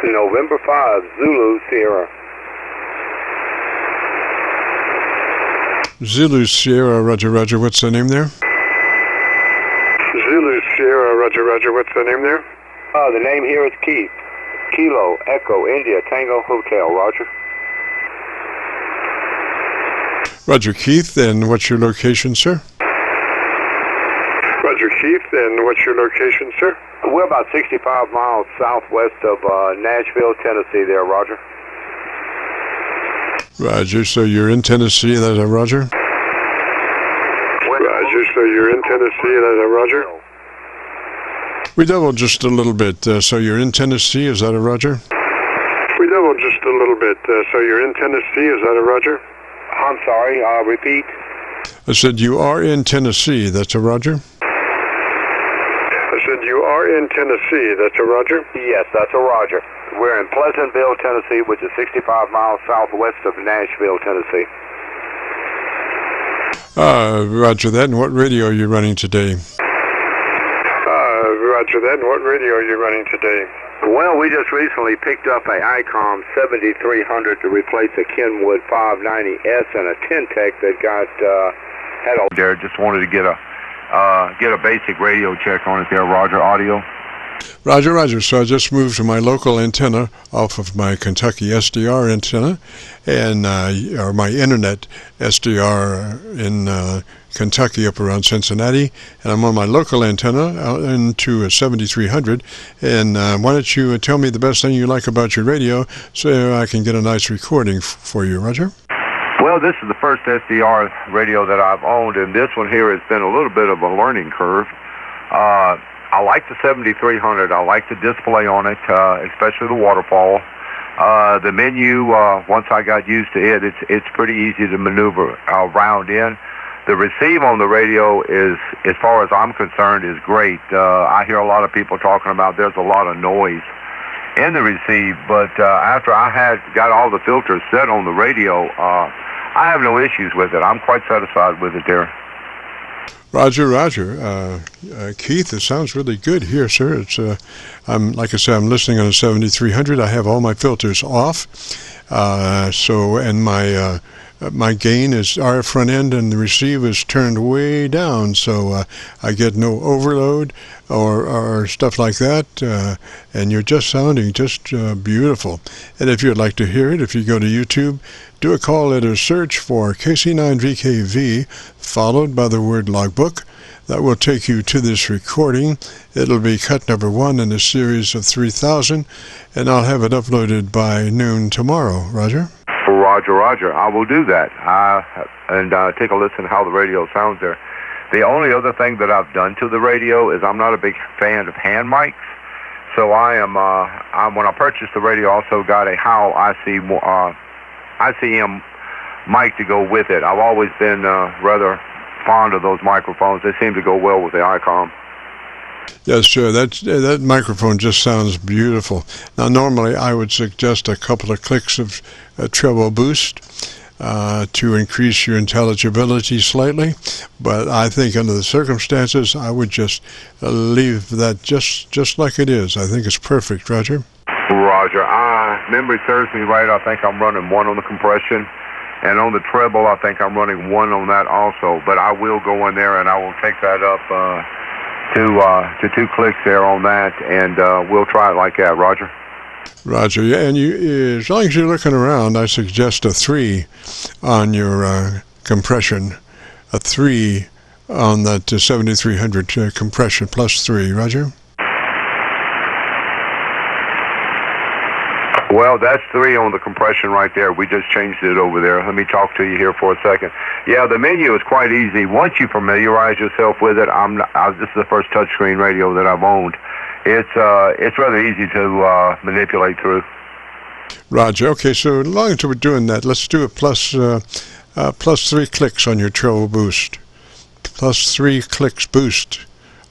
November 5, Zulu Sierra. Zulu Sierra, Roger, Roger. What's the name there? Zulu Sierra, Roger, Roger. What's the name there? The name here is Keith. Kilo, Echo, India, Tango, Hotel, Roger. Roger, Keith, and what's your location, sir? Roger, Keith, and what's your location, sir? We're about 65 miles southwest of Nashville, Tennessee there, Roger. Roger, so you're in Tennessee, that's a Roger? Roger, so you're in Tennessee, that's a Roger? We doubled just a little bit, so you're in Tennessee, is that a Roger? We doubled just a little bit, so you're in Tennessee, is that a Roger? I'm sorry, repeat. I said you are in Tennessee, that's a Roger? I said you are in Tennessee, that's a Roger? Yes, that's a Roger. We're in Pleasantville, Tennessee, which is 65 miles southwest of Nashville, Tennessee. Roger that, and what radio are you running today? Roger that, and what radio are you running today? Well, we just recently picked up a ICOM 7300 to replace a Kenwood 590S and a Tentec that got had a... There, just wanted to get a basic radio check on it there, Roger, audio. Roger, Roger. So I just moved to my local antenna off of my Kentucky SDR antenna, and or my internet SDR in Kentucky up around Cincinnati, and I'm on my local antenna out into a 7300. And why don't you tell me the best thing you like about your radio so I can get a nice recording for you, Roger? Well, this is the first SDR radio that I've owned, and this one here has been a little bit of a learning curve. I like the 7300. I like the display on it, especially the waterfall. The menu, once I got used to it, it's pretty easy to maneuver around in. The receive on the radio is, as far as I'm concerned, is great. I hear a lot of people talking about there's a lot of noise in the receive, but after I had got all the filters set on the radio, I have no issues with it. I'm quite satisfied with it there. Roger, Roger. Keith, it sounds really good here, sir. It's I'm like I said, I'm listening on a 7300. I have all my filters off, and my gain is RF front end, and the receive is turned way down, so I get no overload or stuff like that. And you're just sounding just beautiful. And if you'd like to hear it, if you go to YouTube, do a call letter search for KC9VKV, followed by the word logbook. That will take you to this recording. It'll be cut number 1 in a series of 3,000, and I'll have it uploaded by noon tomorrow. Roger? Roger, Roger. I will do that. And take a listen to how the radio sounds there. The only other thing that I've done to the radio is I'm not a big fan of hand mics. So when I purchased the radio, I also got a Howe ICM mic to go with it. I've always been rather fond of those microphones. They seem to go well with the ICOM. Yes, sure. That microphone just sounds beautiful. Now, normally I would suggest a couple of clicks of treble boost to increase your intelligibility slightly, but I think under the circumstances, I would just leave that just like it is. I think it's perfect, Roger. Roger. Memory serves me right. I think I'm running 1 on the compression, and on the treble, I think I'm running 1 on that also. But I will go in there and I will take that up to 2 clicks there on that, and we'll try it like that, Roger. Roger, yeah, and you, as long as you're looking around, I suggest a 3 on your compression, a 3 on that 7300 compression plus 3, Roger? Well, that's 3 on the compression right there. We just changed it over there. Let me talk to you here for a second. Yeah, the menu is quite easy. Once you familiarize yourself with it, this is the first touchscreen radio that I've owned. It's rather easy to manipulate through. Roger. Okay, so as long as we're doing that, let's do a plus 3 clicks on your treble boost. Plus 3 clicks boost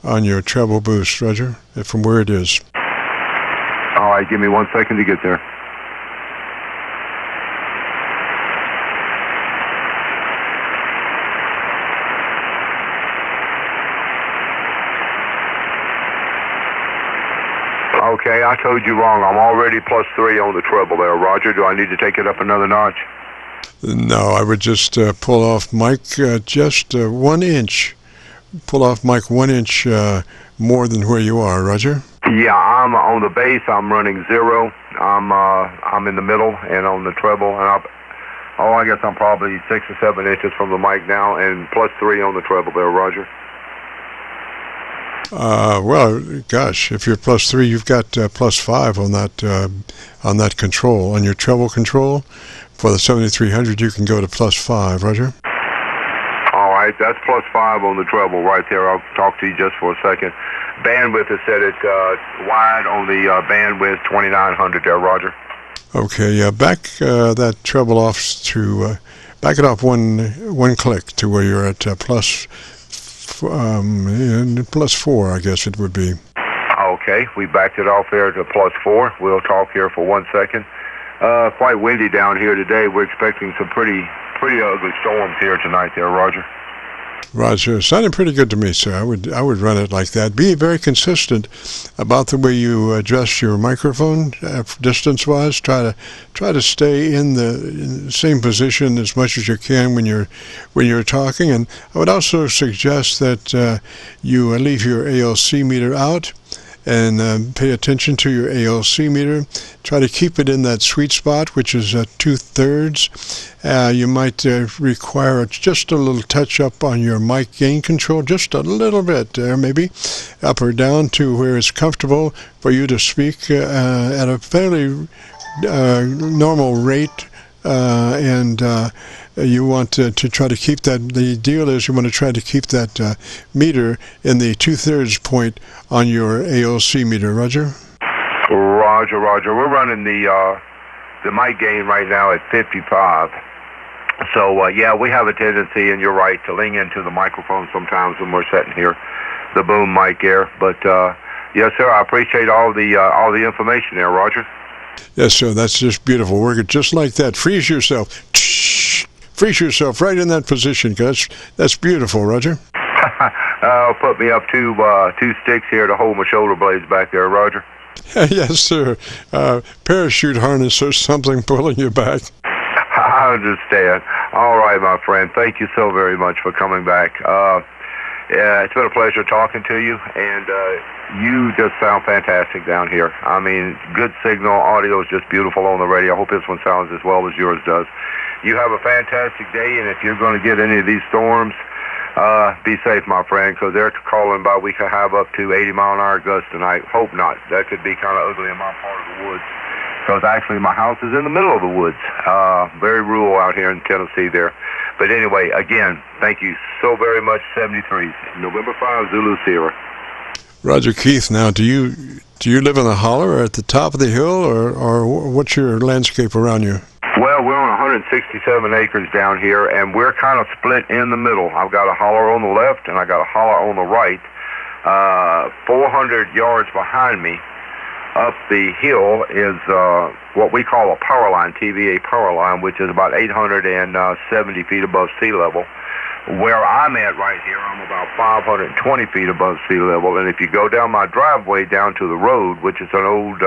on your treble boost, Roger, from where it is. All right, give me 1 second to get there. Okay, I told you wrong. I'm already +3 on the treble there, Roger. Do I need to take it up another notch? No, I would just pull off mic just 1 inch. Pull off mic 1 inch more than where you are, Roger. Yeah, I'm on the bass. I'm running 0. I'm in the middle, and on the treble, and I guess I'm probably 6 or 7 inches from the mic now, and +3 on the treble there, Roger. Well, gosh, if you're +3, you've got +5 on that control, on your treble control. For the 7300, you can go to +5, Roger. All right, that's +5 on the treble right there. I'll talk to you just for a second. Bandwidth is set at wide on the bandwidth 2900 there, Roger. Okay, back that treble off to back it off one click to where you're at +4, I guess it would be. Okay, we backed it off there to +4. We'll talk here for 1 second. Quite windy down here today. We're expecting some pretty ugly storms here tonight there, Roger. Roger, sounded pretty good to me, sir. I would run it like that. Be very consistent about the way you adjust your microphone distance-wise. Try to stay in the same position as much as you can when you're talking. And I would also suggest that you leave your ALC meter out and pay attention to your ALC meter. Try to keep it in that sweet spot, which is 2/3. You might require just a little touch-up on your mic gain control, just a little bit there, maybe up or down to where it's comfortable for you to speak at a fairly normal rate. You want to try to keep that. The deal is you want to try to keep that meter in the 2/3 point on your ALC meter, Roger. Roger. We're running the mic gain right now at 55. So yeah, we have a tendency, and you're right, to lean into the microphone sometimes when we're sitting here, the boom mic there. But yes, sir, I appreciate all the information there, Roger. Yes, sir. That's just beautiful. Work it just like that. Freeze yourself. Freeze yourself right in that position, because that's beautiful, Roger. Put me up two sticks here to hold my shoulder blades back there, Roger. Yes, sir. Parachute harness or something pulling you back. I understand. All right, my friend. Thank you so very much for coming back. Yeah, it's been a pleasure talking to you, and you just sound fantastic down here. I mean, good signal. Audio is just beautiful on the radio. I hope this one sounds as well as yours does. You have a fantastic day, and if you're going to get any of these storms, be safe, my friend, because they're calling by we could have up to 80-mile-an-hour gusts tonight. Hope not. That could be kind of ugly in my part of the woods, because actually my house is in the middle of the woods. Very rural out here in Tennessee there. But anyway, again, thank you so very much, 73s. November 5, Zulu Sierra. Roger, Keith, now do you live in a holler or at the top of the hill, or what's your landscape around you? Well, we're on 167 acres down here, and we're kind of split in the middle. I've got a holler on the left, and I got a holler on the right. 400 yards behind me, up the hill, is what we call a power line, TVA power line, which is about 870 feet above sea level. Where I'm at right here, I'm about 520 feet above sea level, and if you go down my driveway down to the road, which is an old,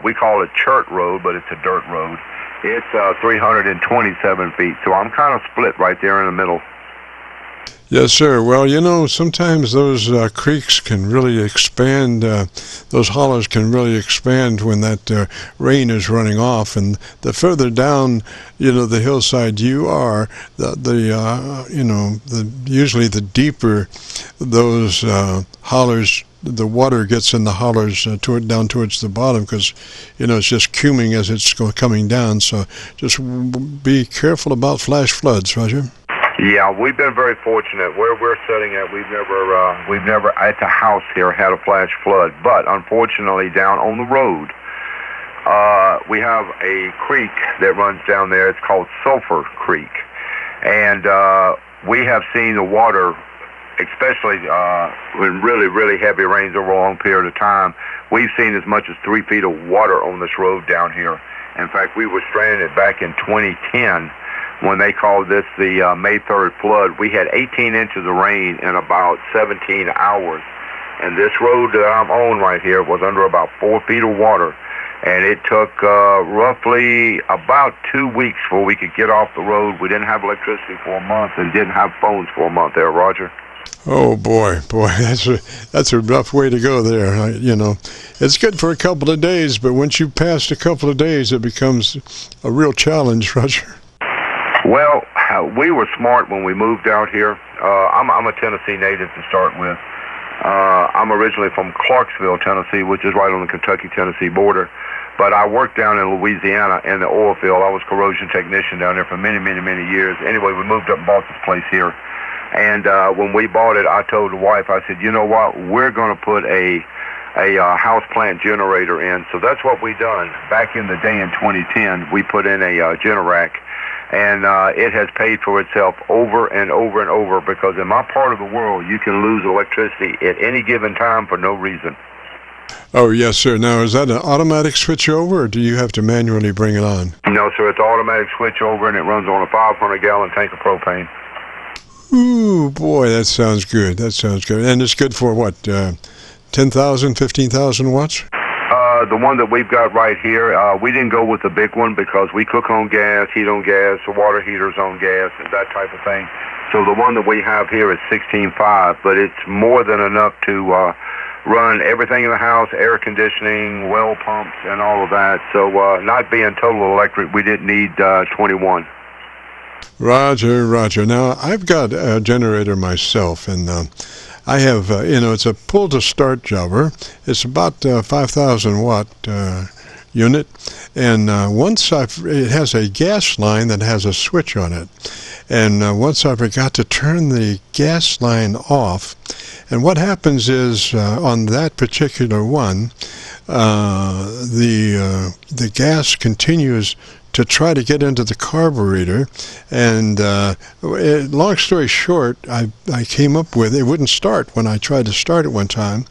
we call it chert road, but it's a dirt road, it's 327 feet, so I'm kind of split right there in the middle. Yes, sir. Well, you know, sometimes those creeks can really expand, those hollers can really expand when that rain is running off. And the further down, you know, the hillside you are, usually the deeper those hollers, the water gets in the hollers down towards the bottom, because, you know, it's just cuming as it's coming down. So just be careful about flash floods, Roger. Yeah, we've been very fortunate. Where we're sitting at, we've never at the house here had a flash flood. But unfortunately, down on the road, we have a creek that runs down there. It's called Sulphur Creek, and we have seen the water, especially when really heavy rains over a long period of time. We've seen as much as 3 feet of water on this road down here. In fact, we were stranded back in 2010. When they called this the May 3rd flood. We had 18 inches of rain in about 17 hours. And this road that I'm on right here was under about 4 feet of water. And it took roughly about 2 weeks before we could get off the road. We didn't have electricity for a month and didn't have phones for a month there, Roger. Oh boy, that's a rough way to go there. You know, it's good for a couple of days, but once you pass a couple of days, it becomes a real challenge, Roger. Well, we were smart when we moved out here. I'm a Tennessee native to start with. I'm originally from Clarksville, Tennessee, which is right on the Kentucky-Tennessee border. But I worked down in Louisiana in the oil field. I was corrosion technician down there for many, many, many years. Anyway, we moved up and bought this place here. And when we bought it, I told the wife, I said, you know what, we're going to put a house plant generator in. So that's what we done. Back in the day in 2010, we put in a Generac. And it has paid for itself over and over and over, because in my part of the world, you can lose electricity at any given time for no reason. Oh, yes, sir. Now, is that an automatic switch over, or do you have to manually bring it on? No, sir. It's an automatic switch over, and it runs on a 500-gallon tank of propane. Ooh, boy, that sounds good. That sounds good. And it's good for what, 10,000, 15,000 watts? The one that we've got right here, we didn't go with the big one because we cook on gas, heat on gas, the water heater's on gas, and that type of thing. So the one that we have here is 16.5, but it's more than enough to run everything in the house, air conditioning, well pumps, and all of that. So not being total electric, we didn't need 21. Roger. Now, I've got a generator myself, and I have, it's a pull-to-start jobber. It's about 5,000 watt unit, and it has a gas line that has a switch on it. And once I forgot to turn the gas line off, and what happens is on that particular one, the gas continues to try to get into the carburetor, and long story short, I came up with, it wouldn't start when I tried to start it one time,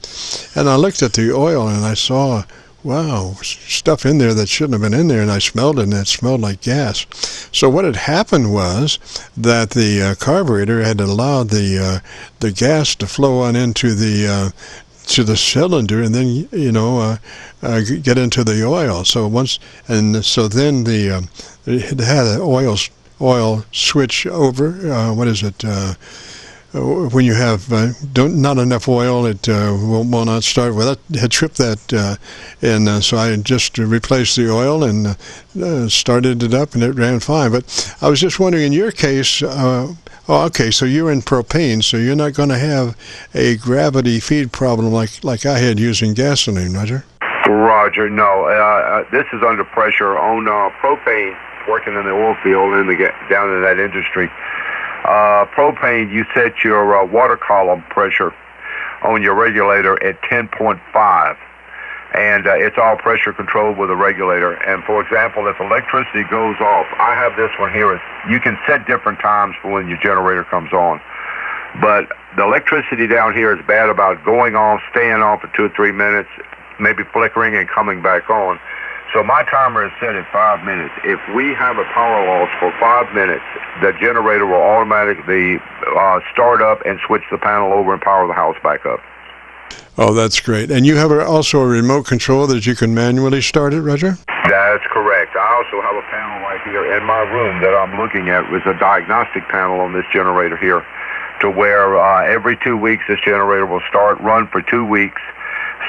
and I looked at the oil and I saw, wow, stuff in there that shouldn't have been in there, and I smelled it, and it smelled like gas. So what had happened was that the carburetor had allowed the gas to flow on into the cylinder, and then get into the oil. So then it had an oil switch over. When you have not enough oil, it will not start. Well, that had tripped that, and so I just replaced the oil and started it up, and it ran fine. But I was just wondering, in your case, okay, so you're in propane, so you're not going to have a gravity feed problem like I had using gasoline, Roger? Roger, no. This is under pressure on propane, working in the oil field down in that industry. Propane, you set your water column pressure on your regulator at 10.5, and it's all pressure controlled with a regulator. And for example, if electricity goes off, I have this one here. You can set different times for when your generator comes on, but the electricity down here is bad about going off, staying off for 2 or 3 minutes, maybe flickering and coming back on. So my timer is set at 5 minutes. If we have a power loss for 5 minutes, the generator will automatically start up and switch the panel over and power the house back up. Oh, that's great. And you have also a remote control that you can manually start it, Roger? That's correct. I also have a panel right here in my room that I'm looking at. It's a diagnostic panel on this generator here, to where every 2 weeks this generator will run for 2 weeks,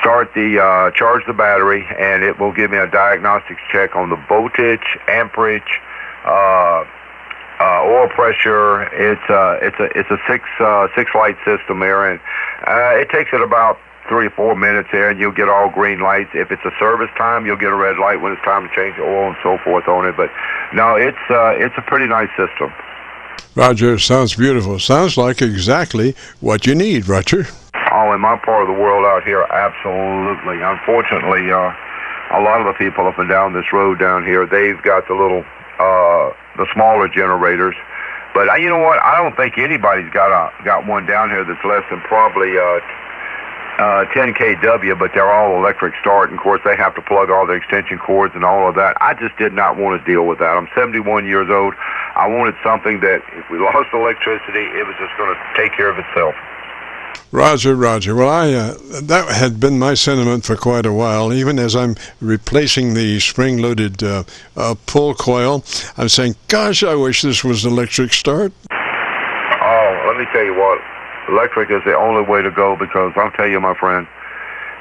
charge the battery, and it will give me a diagnostics check on the voltage, amperage, oil pressure. It's a six light system there, and it takes it about 3 or 4 minutes there, and you'll get all green lights. If it's a service time, you'll get a red light when it's time to change the oil and so forth on it. But no, it's a pretty nice system. Roger, sounds beautiful. Sounds like exactly what you need, Roger. Oh, in my part of the world out here, absolutely. Unfortunately, a lot of the people up and down this road down here, they've got the little, the smaller generators. But you know what? I don't think anybody's got one down here that's less than probably 10 kW, but they're all electric start. And of course, they have to plug all the extension cords and all of that. I just did not want to deal with that. I'm 71 years old. I wanted something that if we lost electricity, it was just going to take care of itself. Roger, Roger. Well, that had been my sentiment for quite a while. Even as I'm replacing the spring-loaded pull coil, I'm saying, gosh, I wish this was electric start. Oh, let me tell you what. Electric is the only way to go, because I'll tell you, my friend,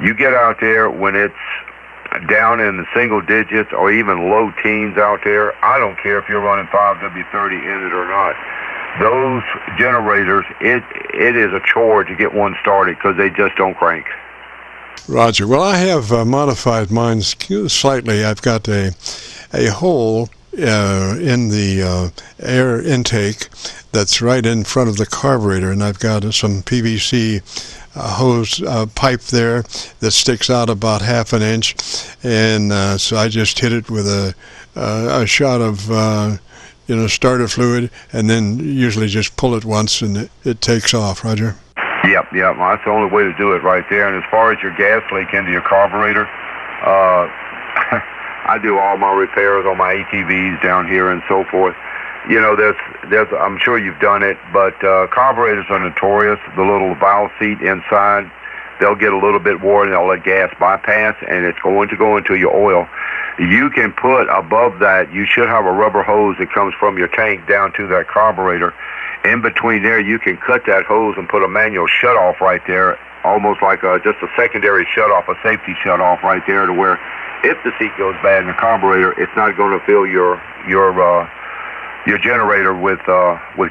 you get out there when it's down in the single digits or even low teens out there. I don't care if you're running 5W30 in it or not. Those generators, it is a chore to get one started because they just don't crank. Roger. Well, I have modified mine slightly. I've got a hole in the air intake that's right in front of the carburetor, and I've got some PVC hose pipe there that sticks out about half an inch, and so I just hit it with a shot of starter fluid, and then usually just pull it once and it takes off. Roger. Yep. Well, that's the only way to do it right there. And as far as your gas leak into your carburetor, I do all my repairs on my ATVs down here and so forth. There's I'm sure you've done it, but carburetors are notorious. The little valve seat inside, they'll get a little bit worn and they'll let gas bypass, and it's going to go into your oil. You can put above that, you should have a rubber hose that comes from your tank down to that carburetor. In between there, you can cut that hose and put a manual shutoff right there, almost like just a secondary shutoff, a safety shutoff right there, to where if the seat goes bad in the carburetor, it's not going to fill your generator with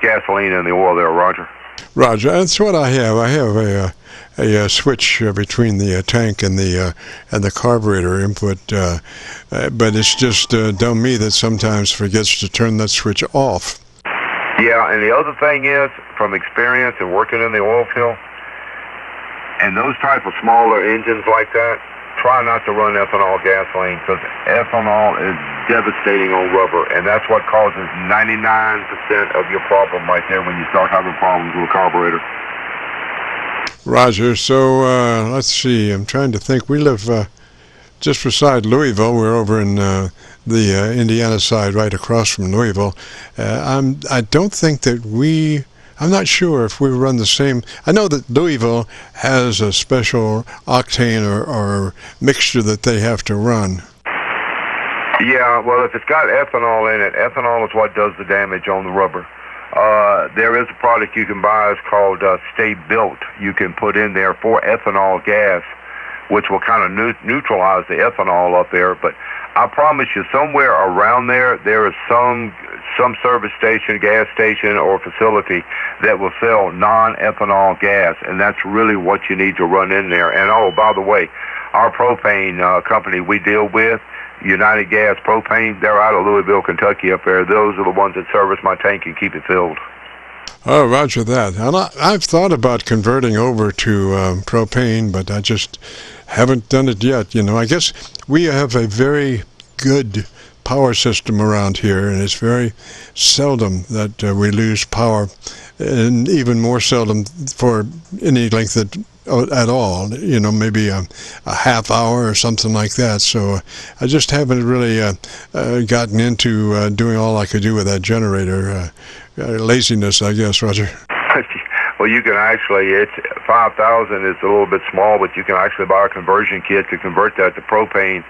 gasoline in the oil there, Roger. Roger, that's what I have. I have a switch between the tank and the carburetor input, but it's just dumb me that sometimes forgets to turn that switch off. Yeah, and the other thing is, from experience and working in the oil field, and those type of smaller engines like that, try not to run ethanol gasoline, because ethanol is devastating on rubber, and that's what causes 99% of your problem right there when you start having problems with a carburetor. Roger. So let's see. I'm trying to think. We live just beside Louisville. We're over in the Indiana side, right across from Louisville. I don't think that I'm not sure if we run the same. I know that Louisville has a special octane or mixture that they have to run. Yeah, well, if it's got ethanol in it, ethanol is what does the damage on the rubber. There is a product you can buy. It's called Stay Built. You can put in there for ethanol gas, which will kind of neutralize the ethanol up there. But I promise you, somewhere around there is some service station, gas station, or facility that will sell non-ethanol gas, and that's really what you need to run in there. And oh, by the way, our propane company we deal with, United Gas Propane, they're out of Louisville, Kentucky up there. Those are the ones that service my tank and keep it filled. Oh, roger that. And I've thought about converting over to propane, but I just haven't done it yet. I guess we have a very good power system around here, and it's very seldom that we lose power, and even more seldom for any length at all, maybe a half hour or something like that. So I just haven't really gotten into doing all I could do with that generator. Laziness, I guess, Roger. Well, you can actually, it's 5,000 is a little bit small, but you can actually buy a conversion kit to convert that to propane,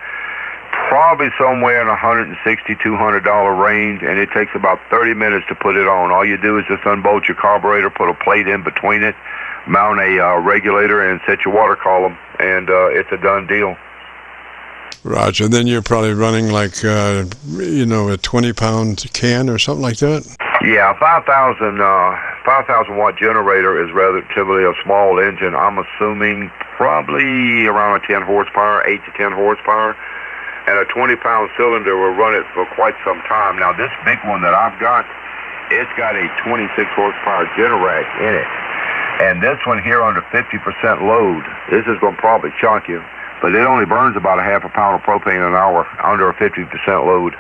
probably somewhere in $160, $200 range, and it takes about 30 minutes to put it on. All you do is just unbolt your carburetor, put a plate in between it, mount a regulator, and set your water column, and it's a done deal. Roger. Then you're probably running like, a 20-pound can or something like that? Yeah, 5,000 watt generator is relatively a small engine. I'm assuming probably around a 10 horsepower, 8 to 10 horsepower. And a 20-pound cylinder will run it for quite some time. Now, this big one that I've got, it's got a 26 horsepower Generac in it. And this one here under 50% load, this is going to probably shock you, but it only burns about a half a pound of propane an hour under a 50% load.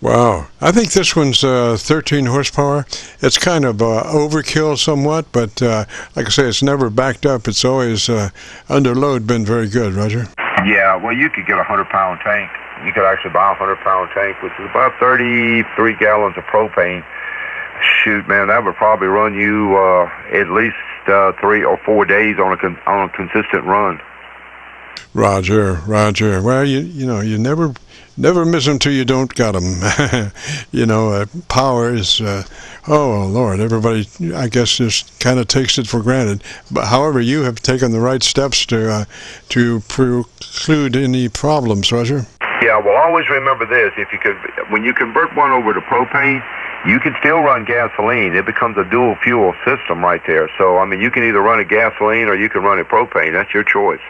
Wow. I think this one's 13 horsepower. It's kind of overkill somewhat, but like I say, it's never backed up. It's always under load been very good, Roger. Yeah, well, you could get a 100-pound tank. You could actually buy a 100-pound tank, which is about 33 gallons of propane. shoot, man, that would probably run you at least 3 or 4 days on a consistent run. Roger, Roger. Well, you know, you never miss them till you don't got them. You know, power is, oh Lord, everybody, I guess, just kind of takes it for granted. But however, you have taken the right steps to preclude any problems, Roger. Yeah, well, always remember this: when you convert one over to propane, you can still run gasoline. It becomes a dual fuel system right there. So, I mean, you can either run it gasoline or you can run it propane. That's your choice.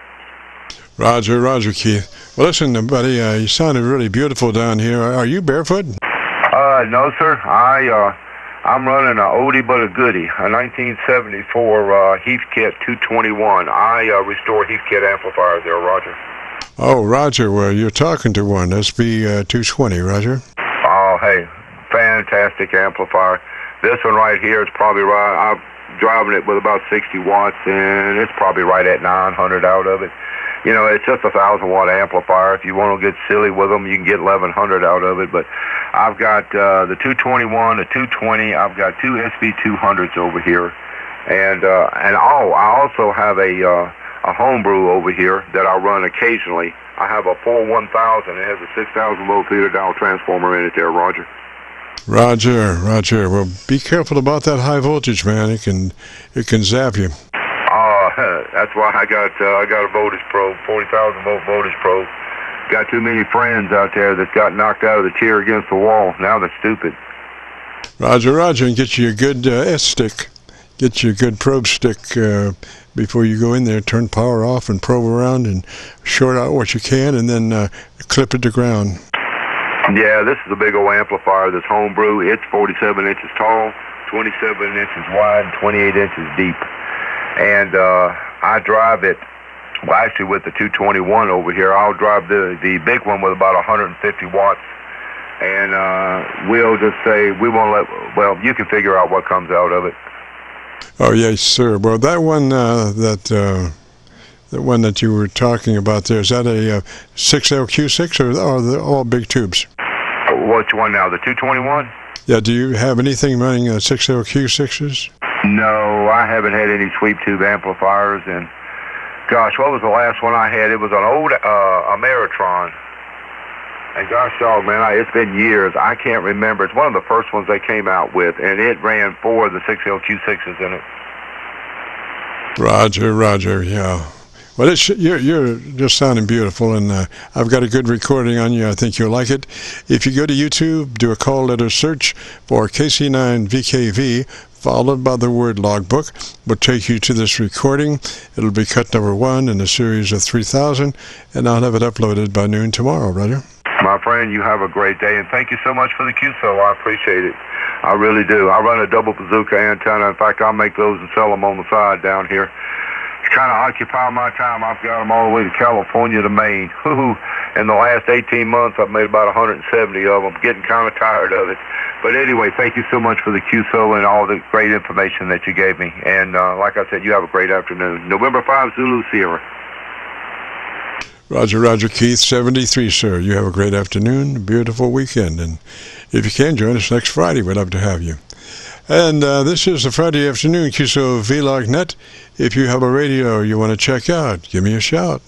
Roger, Roger, Keith. Well, listen, buddy, you sounded really beautiful down here. Are you barefoot? No, sir. I'm running an oldie but a goodie, a 1974 Heathkit 221. I restore Heathkit amplifiers there, Roger. Oh, Roger, well, you're talking to one. SB 220, Roger. Oh, hey, fantastic amplifier. This one right here is probably right. I'm driving it with about 60 watts, and it's probably right at 900 out of it. You know, it's just a 1,000-watt amplifier. If you want to get silly with them, you can get 1,100 out of it. But I've got the 221, the 220. I've got two SB200s over here, and I also have a homebrew over here that I run occasionally. I have a 41000. It has a 6,000-volt feeder dial transformer in it there, Roger. Roger, Roger. Well, be careful about that high voltage, man. It can zap you. That's why I got a voltage probe, 40,000-volt voltage probe. Got too many friends out there that got knocked out of the chair against the wall. Now they're stupid. Roger, Roger, and get you a good S-stick. Get you a good probe stick before you go in there. Turn power off and probe around and short out what you can, and then clip it to ground. Yeah, this is a big old amplifier, this homebrew. It's 47 inches tall, 27 inches wide, and 28 inches deep. And I drive it, well, actually with the 221 over here, I'll drive the big one with about 150 watts. And we'll just say, we won't well, you can figure out what comes out of it. Oh, yes, sir. Well, that one, the one that you were talking about there, is that a 6LQ6 or are they all big tubes? Which one now, the 221? Yeah, do you have anything running 6LQ6s? No, I haven't had any sweep tube amplifiers, and gosh, what was the last one I had? It was an old Ameritron. And gosh dog, man, it's been years. I can't remember. It's one of the first ones they came out with, and it ran 4 of the 6LQ6s in it. Roger, Roger, yeah. Well, you're just sounding beautiful, and I've got a good recording on you. I think you'll like it. If you go to YouTube, do a call letter search for KC9VKV, followed by the word logbook, will take you to this recording. It'll be cut number 1 in a series of 3,000, and I'll have it uploaded by noon tomorrow, Roger. My friend, you have a great day, and thank you so much for the QSO. I appreciate it. I really do. I run a double bazooka antenna. In fact, I'll make those and sell them on the side down here. Kind of occupy my time. I've got them all the way to California to Maine. In the last 18 months, I've made about 170 of them. Getting kind of tired of it. But anyway, thank you so much for the QSO and all the great information that you gave me. And like I said, you have a great afternoon. November 5, Zulu Sierra. Roger, Roger, Keith, 73, sir. You have a great afternoon, a beautiful weekend. And if you can, join us next Friday. We'd love to have you. And this is the Friday afternoon Qso-Vlog net. If you have a radio you want to check out, give me a shout.